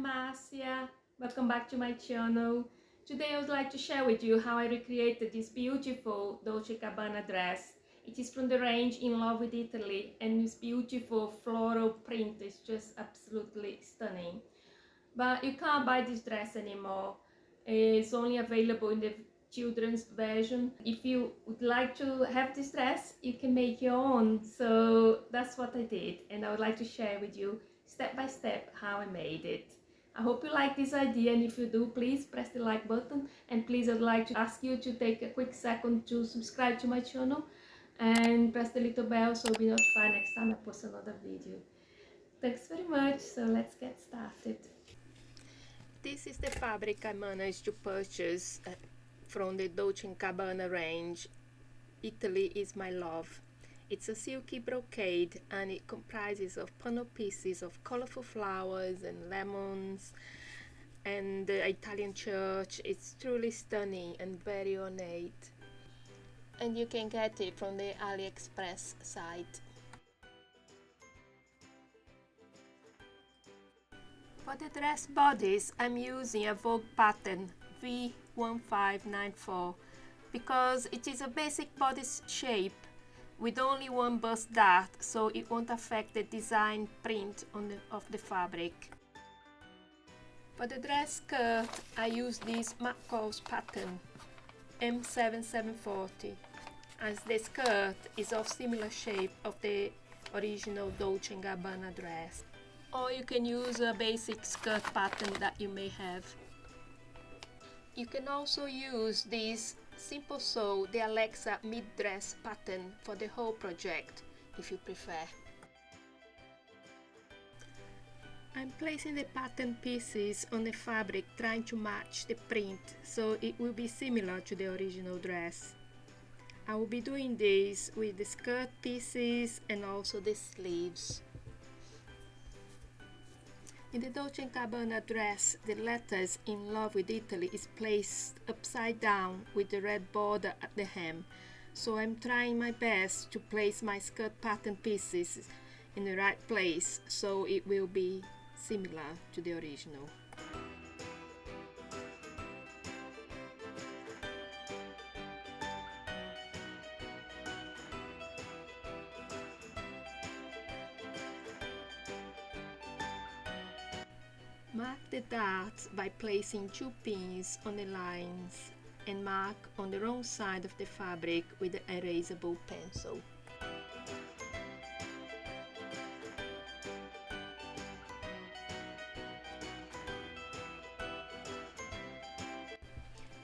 I'm Marcia. Welcome back to my channel. Today I would like to share with you how I recreated this beautiful Dolce Gabbana dress. It is from the range In Love with Italy, and this beautiful floral print is just absolutely stunning. But you can't buy this dress anymore. It's only available in the children's version. If you would like to have this dress, you can make your own. So that's what I did, and I would like to share with you step by step how I made it. I hope you like this idea, and if you do, please press the like button, and please I'd like to ask you to take a quick second to subscribe to my channel and press the little bell so you'll be notified next time I post another video. Thanks very much, so let's get started. This is the fabric I managed to purchase from the Dolce Gabbana range. Italy is my love. It's a silky brocade, and it comprises of panel pieces of colorful flowers and lemons and the Italian church. It's truly stunning and very ornate, and you can get it from the Allie Express site. For the dress bodice, I'm using a Vogue pattern V1594 because it is a basic bodice shape with only one bust dart, so it won't affect the design print of the fabric. For the dress skirt, I use this McCall's pattern M7740, as the skirt is of similar shape of the original Dolce Gabbana dress. Or you can use a basic skirt pattern that you may have. You can also use this Simple Sew the Alexa mid-dress pattern for the whole project, if you prefer. I'm placing the pattern pieces on the fabric, trying to match the print so it will be similar to the original dress. I will be doing this with the skirt pieces and also the sleeves. In the Dolce Gabbana dress, the letters In Love with Italy is placed upside down with the red border at the hem, so I'm trying my best to place my skirt pattern pieces in the right place so it will be similar to the original. Mark the darts by placing 2 pins on the lines and mark on the wrong side of the fabric with the erasable pencil.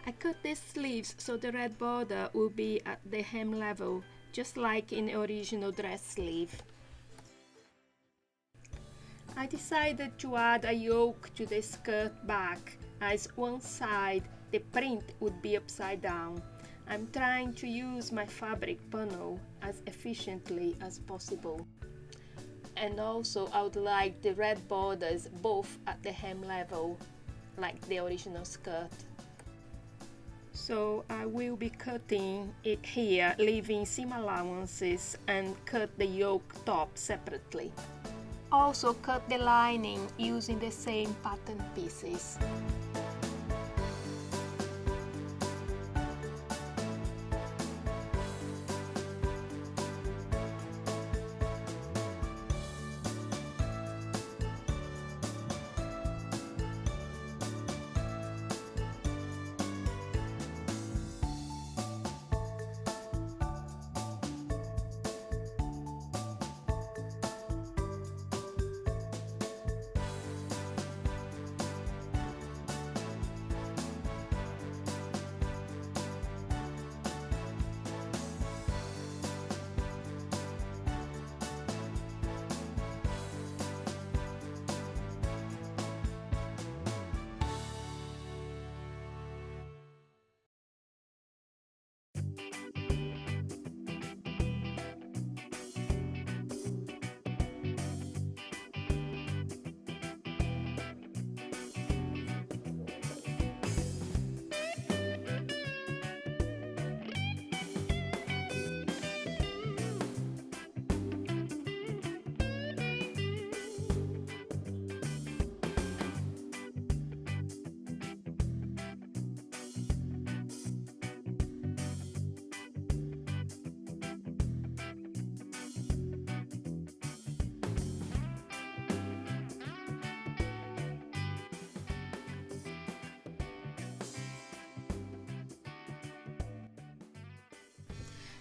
I cut the sleeves so the red border will be at the hem level, just like in the original dress sleeve. I decided to add a yoke to the skirt back, as one side the print would be upside down. I'm trying to use my fabric panel as efficiently as possible. And also I would like the red borders both at the hem level, like the original skirt. So I will be cutting it here, leaving seam allowances, and cut the yoke top separately. Also cut the lining using the same pattern pieces.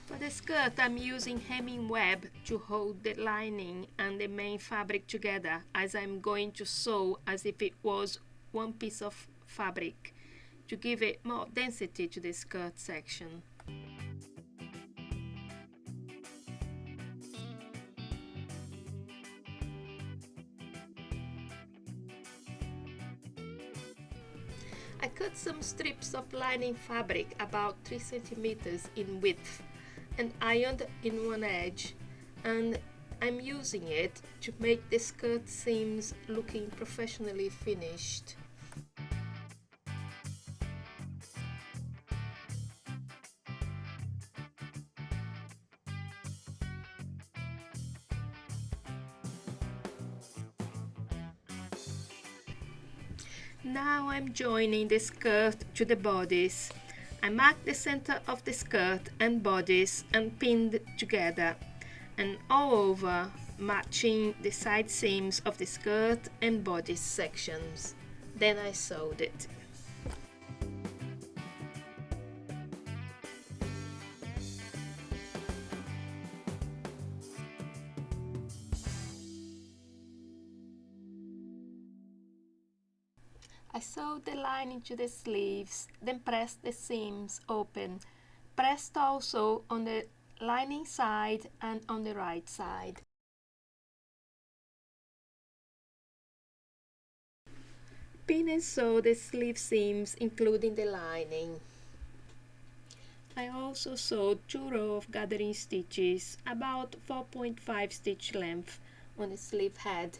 For the skirt, I'm using hemming web to hold the lining and the main fabric together, as I'm going to sew as if it was one piece of fabric to give it more density to the skirt section. I cut some strips of lining fabric about 3 centimeters in width and ironed in one edge, and I'm using it to make the skirt seams looking professionally finished. Now I'm joining the skirt to the bodice. I marked the center of the skirt and bodice and pinned together, and all over matching the side seams of the skirt and bodice sections. Then I sewed it. I sewed the lining to the sleeves, then pressed the seams open. Pressed also on the lining side and on the right side. Pin and sew the sleeve seams including the lining. I also sewed 2 rows of gathering stitches, about 4.5 stitch length, on the sleeve head.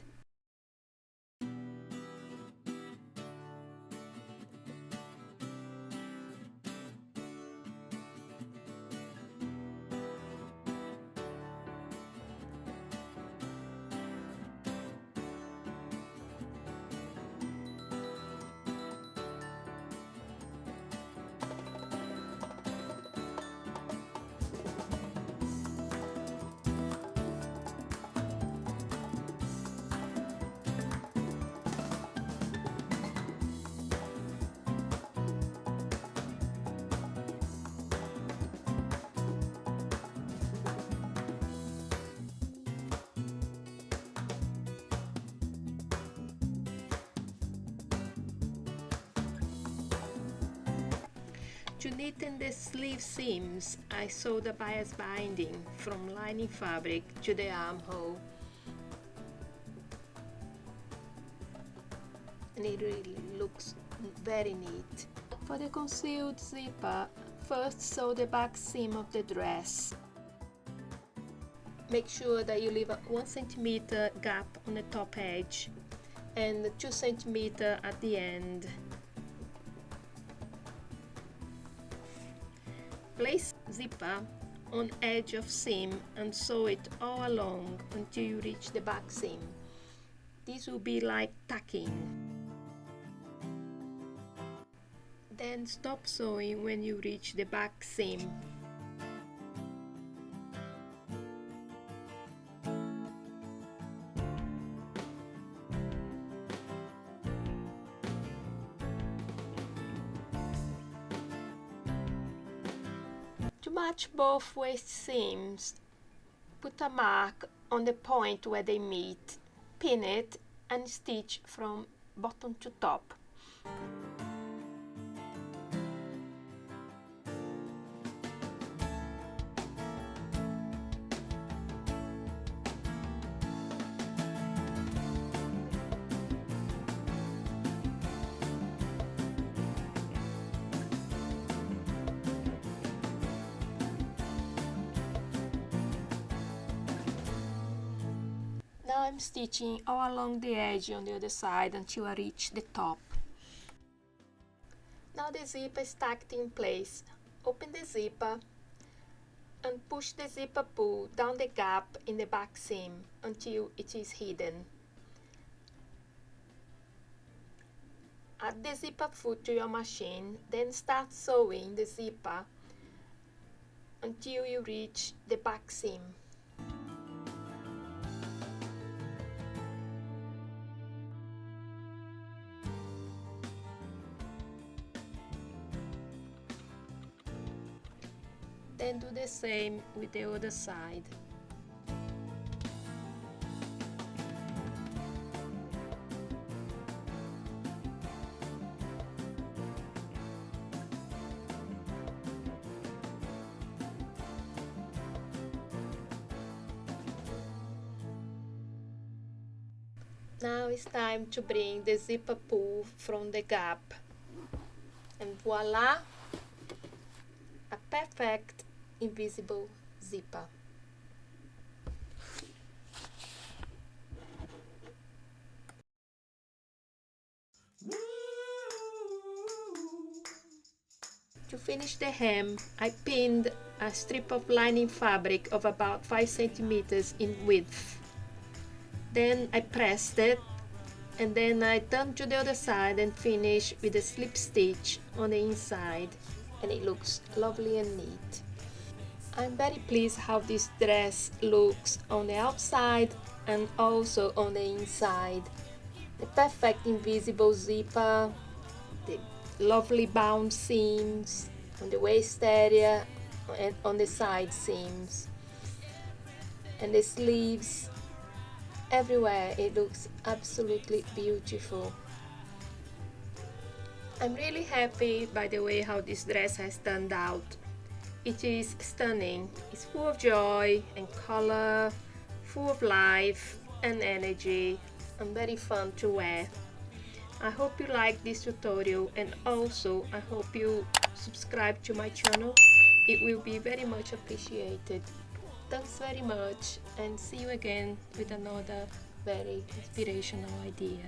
To neaten the sleeve seams, I sewed a bias binding from lining fabric to the armhole. And it really looks very neat. For the concealed zipper, first sew the back seam of the dress. Make sure that you leave a 1 centimeter gap on the top edge and 2 centimeter at the end. Place zipper on edge of seam and sew it all along until you reach the back seam. This will be like tacking. Then stop sewing when you reach the back seam. To match both waist seams, put a mark on the point where they meet, pin it and stitch from bottom to top. Now I'm stitching all along the edge on the other side until I reach the top. Now the zipper is stacked in place. Open the zipper and push the zipper pull down the gap in the back seam until it is hidden. Add the zipper foot to your machine, then start sewing the zipper until you reach the back seam. and do the same with the other side. Now it's time to bring the zipper pull from the gap, and voila, a perfect invisible zipper. To finish the hem, I pinned a strip of lining fabric of about 5 centimeters in width. Then I pressed it, and then I turned to the other side and finished with a slip stitch on the inside, and it looks lovely and neat. I'm very pleased how this dress looks on the outside and also on the inside. The perfect invisible zipper, the lovely bound seams on the waist area and on the side seams, and the sleeves. Everywhere it looks absolutely beautiful. I'm really happy by the way how this dress has turned out. It is stunning. It's full of joy and color, full of life and energy, and very fun to wear. I hope you like this tutorial, and also I hope you subscribe to my channel. It will be very much appreciated. Thanks very much, and see you again with another very inspirational idea.